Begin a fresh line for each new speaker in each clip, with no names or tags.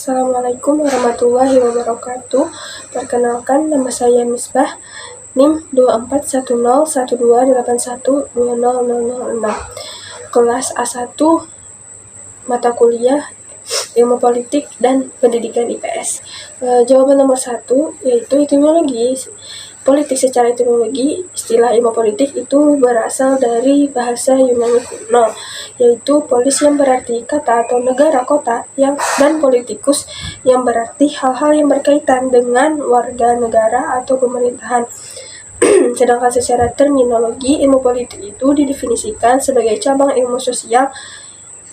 Assalamualaikum warahmatullahi wabarakatuh. Perkenalkan, nama saya Misbah, NIM 24101281200006. Kelas A1, mata kuliah Ilmu Politik dan Pendidikan IPS. Jawaban nomor 1 yaitu etimologi. Politik secara etimologi, istilah ilmu politik itu berasal dari bahasa Yunani kuno, yaitu polis yang berarti kata atau negara kota, dan politikus yang berarti hal-hal yang berkaitan dengan warga negara atau pemerintahan. Sedangkan secara terminologi, ilmu politik itu didefinisikan sebagai cabang ilmu sosial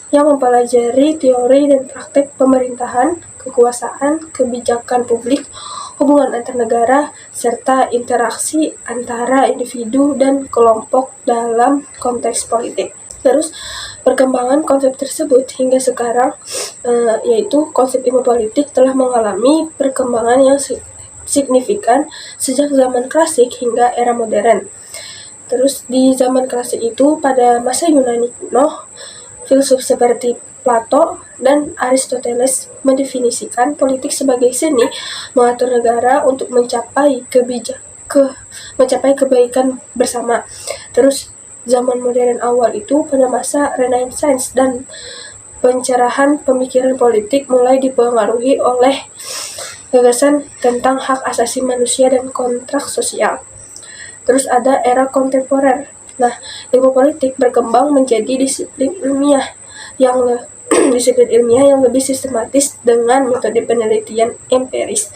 yang mempelajari teori dan praktek pemerintahan, kekuasaan, kebijakan publik, hubungan antar negara, serta interaksi antara individu dan kelompok dalam konteks politik. Terus, perkembangan konsep tersebut hingga sekarang, yaitu konsep ilmu politik telah mengalami perkembangan yang signifikan sejak zaman klasik hingga era modern. Terus, di zaman klasik itu, pada masa Yunani kuno, filsuf seperti Plato dan Aristoteles mendefinisikan politik sebagai seni mengatur negara untuk mencapai kebaikan bersama. Terus zaman modern awal itu pada masa Renaissance dan pencerahan pemikiran politik mulai dipengaruhi oleh gagasan tentang hak asasi manusia dan kontrak sosial. Terus ada era kontemporer. Nah, ilmu politik berkembang menjadi disiplin ilmiah yang lebih sistematis dengan metode penelitian empiris.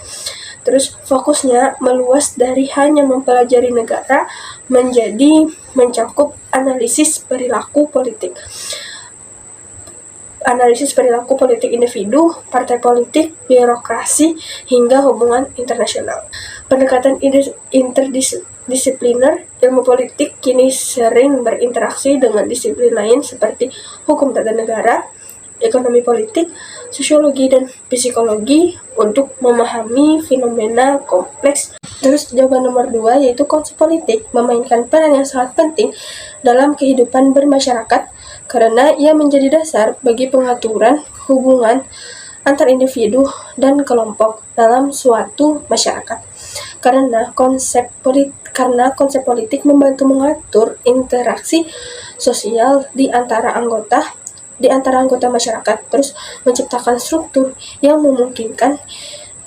Terus fokusnya meluas dari hanya mempelajari negara menjadi mencakup analisis perilaku politik individu, partai politik, birokrasi, hingga hubungan internasional. Pendekatan interdisipliner ilmu politik kini sering berinteraksi dengan disiplin lain seperti hukum tata negara, ekonomi politik, sosiologi, dan psikologi untuk memahami fenomena kompleks. Terus jawaban nomor 2 yaitu konsep politik memainkan peran yang sangat penting dalam kehidupan bermasyarakat karena ia menjadi dasar bagi pengaturan hubungan antar individu dan kelompok dalam suatu masyarakat. Karena konsep politik membantu mengatur interaksi sosial di antara anggota masyarakat, terus menciptakan struktur yang memungkinkan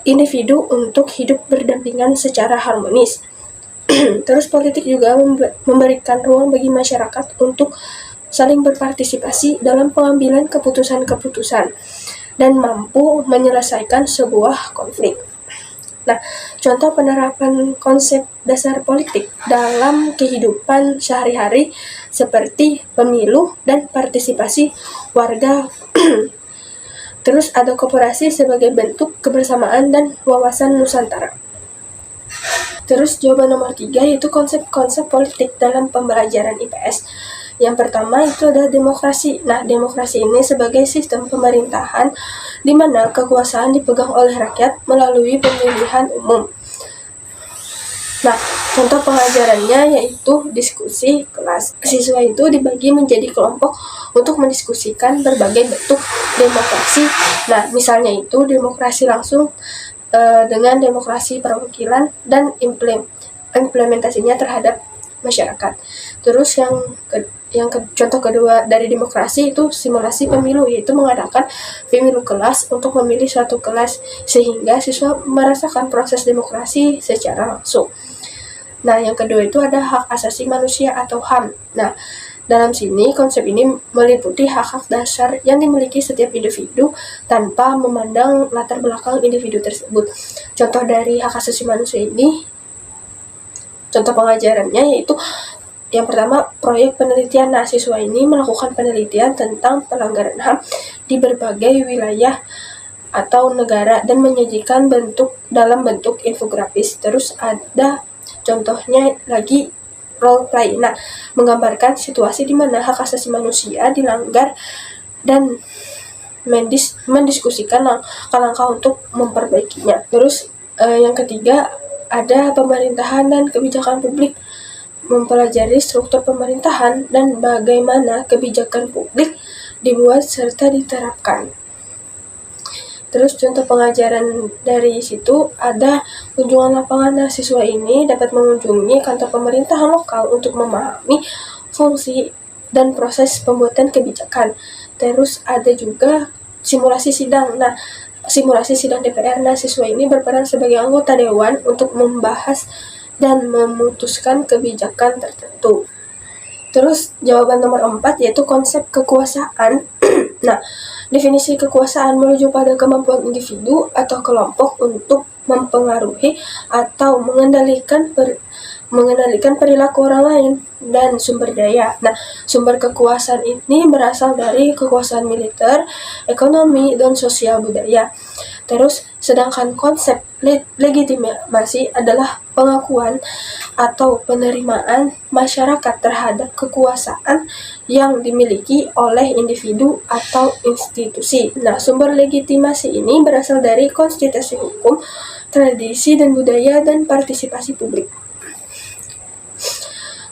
individu untuk hidup berdampingan secara harmonis. Terus politik juga memberikan ruang bagi masyarakat untuk saling berpartisipasi dalam pengambilan keputusan-keputusan dan mampu menyelesaikan sebuah konflik. Nah, contoh penerapan konsep dasar politik dalam kehidupan sehari-hari seperti pemilu dan partisipasi warga. Terus ada koperasi sebagai bentuk kebersamaan dan wawasan Nusantara. Terus jawaban nomor 3 yaitu konsep-konsep politik dalam pembelajaran IPS. Yang pertama itu adalah demokrasi. Nah, demokrasi ini sebagai sistem pemerintahan di mana kekuasaan dipegang oleh rakyat melalui pemilihan umum. Nah, contoh pengajarannya yaitu diskusi kelas. Siswa itu dibagi menjadi kelompok untuk mendiskusikan berbagai bentuk demokrasi. Nah, misalnya itu demokrasi langsung dengan demokrasi perwakilan dan implementasinya terhadap masyarakat. Terus contoh kedua dari demokrasi itu simulasi pemilu, yaitu mengadakan pemilu kelas untuk memilih suatu kelas sehingga siswa merasakan proses demokrasi secara langsung. Nah, yang kedua itu ada hak asasi manusia atau HAM. Nah, dalam sini konsep ini meliputi hak-hak dasar yang dimiliki setiap individu tanpa memandang latar belakang individu tersebut. Contoh dari hak asasi manusia ini, contoh pengajarannya yaitu yang pertama, proyek penelitian. Nah, siswa ini melakukan penelitian tentang pelanggaran HAM di berbagai wilayah atau negara dan menyajikan dalam bentuk infografis. Terus ada contohnya lagi role play. Nah, menggambarkan situasi di mana hak asasi manusia dilanggar dan mendiskusikan langkah-langkah untuk memperbaikinya. Terus yang ketiga ada pemerintahan dan kebijakan publik, mempelajari struktur pemerintahan dan bagaimana kebijakan publik dibuat serta diterapkan. Terus contoh pengajaran dari situ ada kunjungan lapangan. Nah, siswa ini dapat mengunjungi kantor pemerintahan lokal untuk memahami fungsi dan proses pembuatan kebijakan. Terus ada juga simulasi sidang. Nah, simulasi sidang DPR. Nah, siswa ini berperan sebagai anggota dewan untuk membahas dan memutuskan kebijakan tertentu. Terus jawaban nomor 4 yaitu konsep kekuasaan. Nah, definisi kekuasaan merujuk pada kemampuan individu atau kelompok untuk mempengaruhi atau mengendalikan perilaku orang lain dan sumber daya. Nah, sumber kekuasaan ini berasal dari kekuasaan militer, ekonomi, dan sosial budaya. Terus, sedangkan konsep legitimasi adalah pengakuan atau penerimaan masyarakat terhadap kekuasaan yang dimiliki oleh individu atau institusi. Nah, sumber legitimasi ini berasal dari konstitusi hukum, tradisi dan budaya, dan partisipasi publik.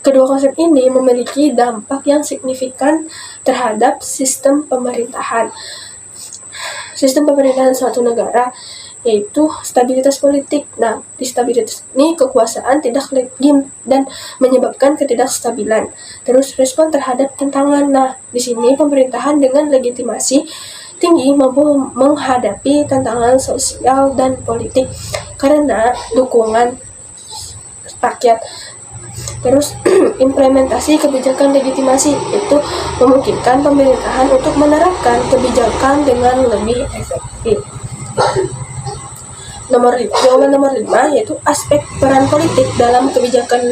Kedua konsep ini memiliki dampak yang signifikan terhadap sistem pemerintahan. Sistem pemerintahan suatu negara yaitu stabilitas politik. Nah, di stabilitas ini kekuasaan tidak legim dan menyebabkan ketidakstabilan. Terus respon terhadap tantangan. Nah, di sini pemerintahan dengan legitimasi tinggi mampu menghadapi tantangan sosial dan politik karena dukungan rakyat. Terus implementasi kebijakan legitimasi itu memungkinkan pemerintahan untuk menerapkan kebijakan dengan lebih efektif. Jawaban nomor 5 yaitu aspek peran politik dalam kebijakan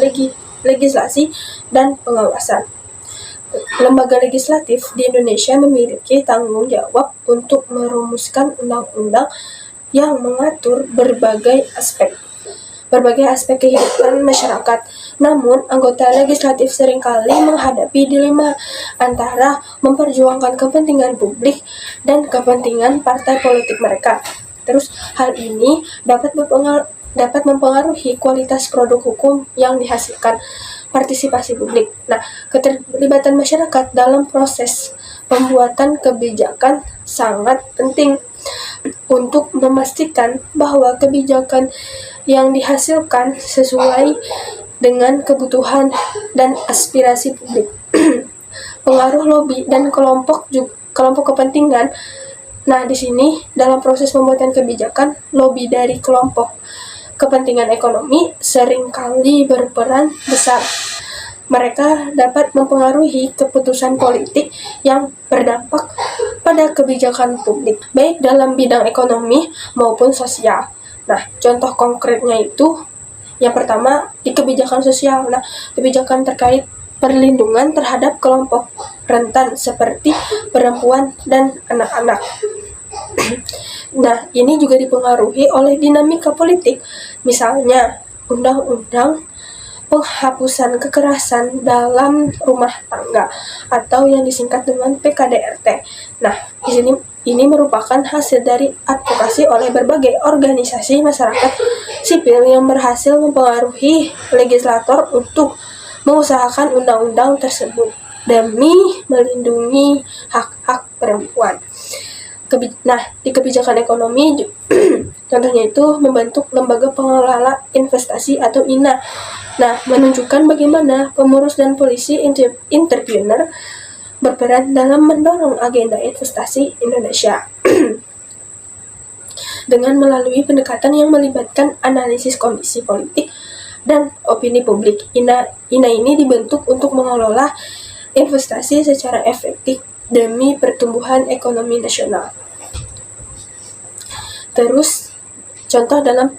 legislasi dan pengawasan. Lembaga legislatif di Indonesia memiliki tanggung jawab untuk merumuskan undang-undang yang mengatur berbagai aspek kehidupan masyarakat. Namun, anggota legislatif seringkali menghadapi dilema antara memperjuangkan kepentingan publik dan kepentingan partai politik mereka. Terus, hal ini dapat mempengaruhi kualitas produk hukum yang dihasilkan. Partisipasi publik. Nah, keterlibatan masyarakat dalam proses pembuatan kebijakan sangat penting untuk memastikan bahwa kebijakan yang dihasilkan sesuai dengan kebutuhan dan aspirasi publik. Pengaruh lobby dan kelompok kepentingan. Nah, di sini dalam proses pembuatan kebijakan, lobby dari kelompok kepentingan ekonomi seringkali berperan besar. Mereka dapat mempengaruhi keputusan politik yang berdampak pada kebijakan publik, baik dalam bidang ekonomi maupun sosial. Nah, contoh konkretnya itu yang pertama di kebijakan sosial. Nah, kebijakan terkait perlindungan terhadap kelompok rentan seperti perempuan dan anak-anak. Nah, ini juga dipengaruhi oleh dinamika politik. Misalnya, undang-undang penghapusan kekerasan dalam rumah tangga atau yang disingkat dengan PKDRT. Nah, ini merupakan hasil dari advokasi oleh berbagai organisasi masyarakat sipil yang berhasil mempengaruhi legislator untuk mengusahakan undang-undang tersebut demi melindungi hak-hak perempuan. Nah, di kebijakan ekonomi, contohnya itu membentuk lembaga pengelola investasi atau INA. Nah, menunjukkan bagaimana pengurus dan polisi entrepreneur berperan dalam mendorong agenda investasi Indonesia. Dengan melalui pendekatan yang melibatkan analisis kondisi politik dan opini publik. INA ini dibentuk untuk mengelola investasi secara efektif demi pertumbuhan ekonomi nasional. Terus, contoh dalam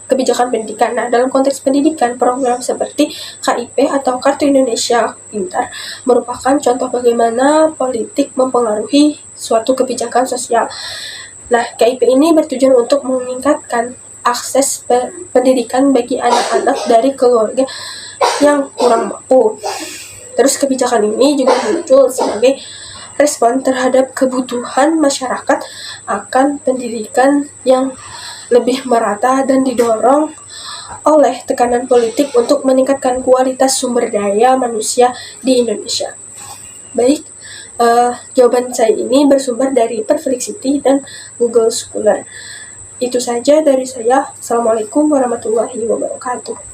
kebijakan pendidikan. Nah, dalam konteks pendidikan, program seperti KIP atau Kartu Indonesia Pintar merupakan contoh bagaimana politik mempengaruhi suatu kebijakan sosial. Nah, KIP ini bertujuan untuk meningkatkan akses pendidikan bagi anak-anak dari keluarga yang kurang mampu. Terus kebijakan ini juga muncul sebagai respon terhadap kebutuhan masyarakat akan pendidikan yang lebih merata dan didorong oleh tekanan politik untuk meningkatkan kualitas sumber daya manusia di Indonesia. Baik, Jawaban saya ini bersumber dari Perplexity dan Google Scholar. Itu saja dari saya. Assalamualaikum warahmatullahi wabarakatuh.